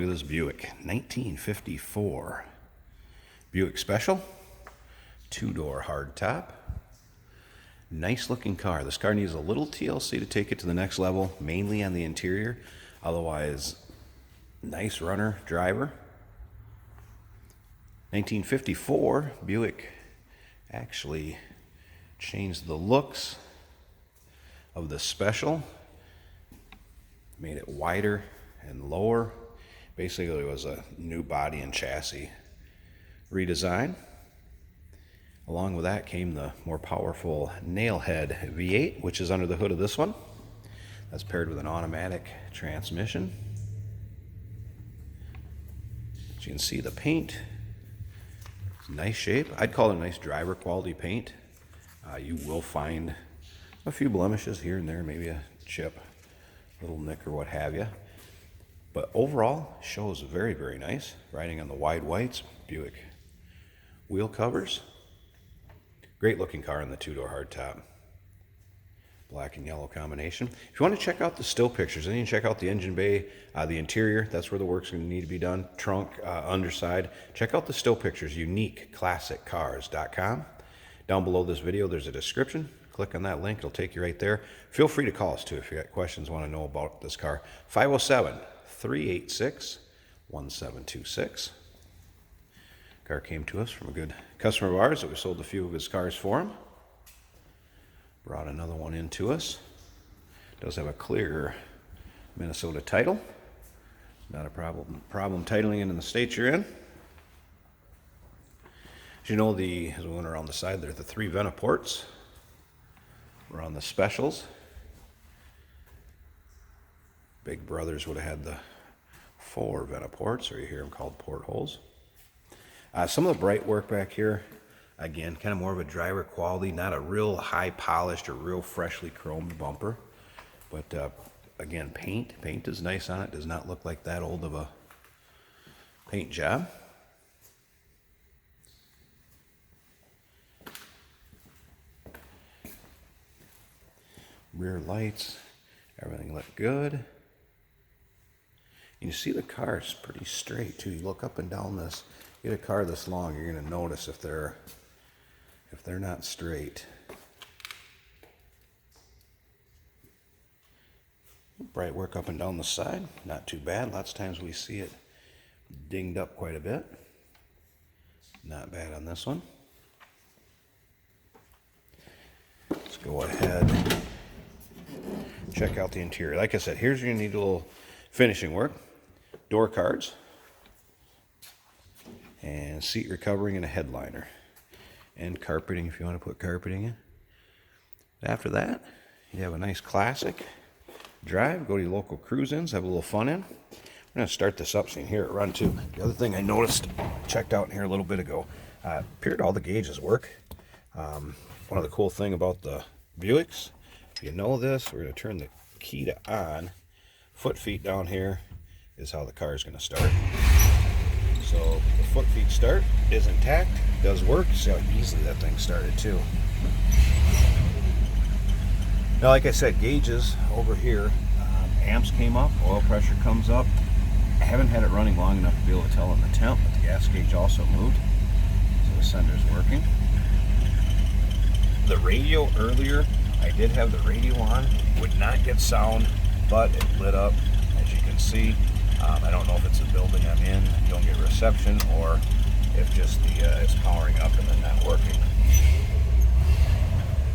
look at this Buick, 1954 Buick Special, two-door hardtop. Nice looking car. This car needs a little TLC to take it to the next level, mainly on the interior. Otherwise, nice runner driver. 1954 Buick actually changed the looks of the Special, made it wider and lower. Basically, it was a new body and chassis redesign. Along with that came the more powerful Nailhead V8, which is under the hood of this one. That's paired with an automatic transmission. As you can see, the paint is nice shape. I'd call it a nice driver quality paint. You will find a few blemishes here and there, maybe a chip, little nick or what have you. But overall, shows very, very nice. Riding on the wide whites, Buick wheel covers. Great looking car in the two-door hardtop. Black and yellow combination. If you want to check out the still pictures, then you can check out the engine bay, the interior. That's where the work's going to need to be done. Trunk, underside. Check out the still pictures, uniqueclassiccars.com. Down below this video, there's a description. Click on that link. It'll take you right there. Feel free to call us, too, if you got questions, want to know about this car. 507-386-1726. Car came to us from a good customer of ours that we sold a few of his cars for him. Brought another one in to us. Does have a clear Minnesota title. Not a problem titling in the state you're in. As you know, as we went around the side there, the 3 Venaports were on the Specials. Big brothers would have had the 4 Venaports, or you hear them called portholes. Some of the bright work back here, again, kind of more of a driver quality, not a real high polished or real freshly chromed bumper. But again, paint is nice on it. Does not look like that old of a paint job. Rear lights, everything looked good. You see the car is pretty straight too. You look up and down this, get a car this long, you're going to notice if they're not straight. Bright work up and down the side, not too bad. Lots of times we see it dinged up quite a bit. Not bad on this one. Let's go ahead, check out the interior. Like I said, here's where you need a little finishing work. Door cards and seat recovering and a headliner and carpeting if you want to put carpeting in. After that, you have a nice classic drive. Go to your local cruise-ins, have a little fun in. We're going to start this up so you can hear it run too. The other thing I noticed, checked out in here a little bit ago, appeared all the gauges work. One of the cool thing about the Buicks, if you know this, we're going to turn the key to on. Foot feet down here is how the car is going to start. So the foot feet start is intact, does work. See how easily that thing started too. Now, like I said, gauges over here, amps came up, oil pressure comes up. I haven't had it running long enough to be able to tell on the temp, but the gas gauge also moved. So the sender's working. The radio earlier, I did have the radio on, would not get sound, but it lit up, as you can see. I don't know if it's the building I'm in, don't get reception, or if just it's powering up and then not working.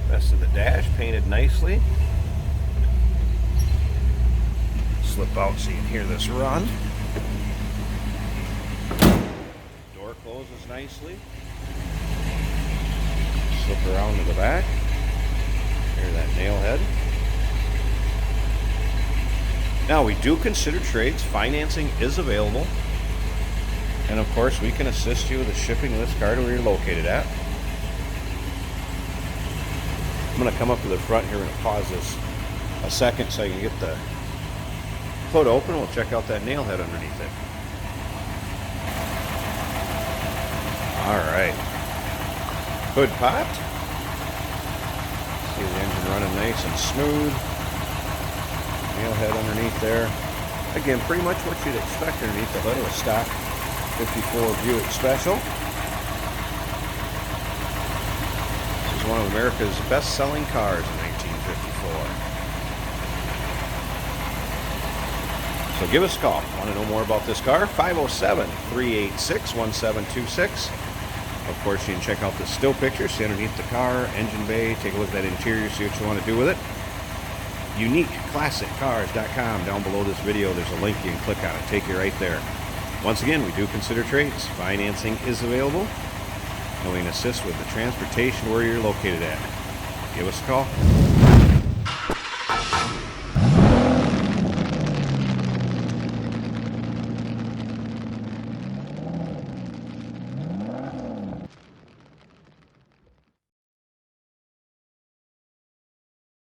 Rest of the dash painted nicely. Slip out so you can hear this run. Door closes nicely. Slip around to the back. Hear that nail head. Now, we do consider trades. Financing is available. And of course, we can assist you with the shipping of this car to where you're located at. I'm going to come up to the front here. We're going to pause this a second so you can get the hood open. We'll check out that nail head underneath it. All right. Hood popped. See the engine running nice and smooth. Nail head underneath there. Again, pretty much what you'd expect underneath the hood of a stock 54 Buick Special. This is one of America's best-selling cars in 1954. So give us a call. Want to know more about this car? 507-386-1726. Of course, you can check out the still pictures, see underneath the car, engine bay, take a look at that interior, see what you want to do with it. UniqueClassicCars.com. Down below this video, there's a link. You can click on it. Take you right there. Once again, we do consider trades. Financing is available, and we can assist with the transportation where you're located at. Give us a call.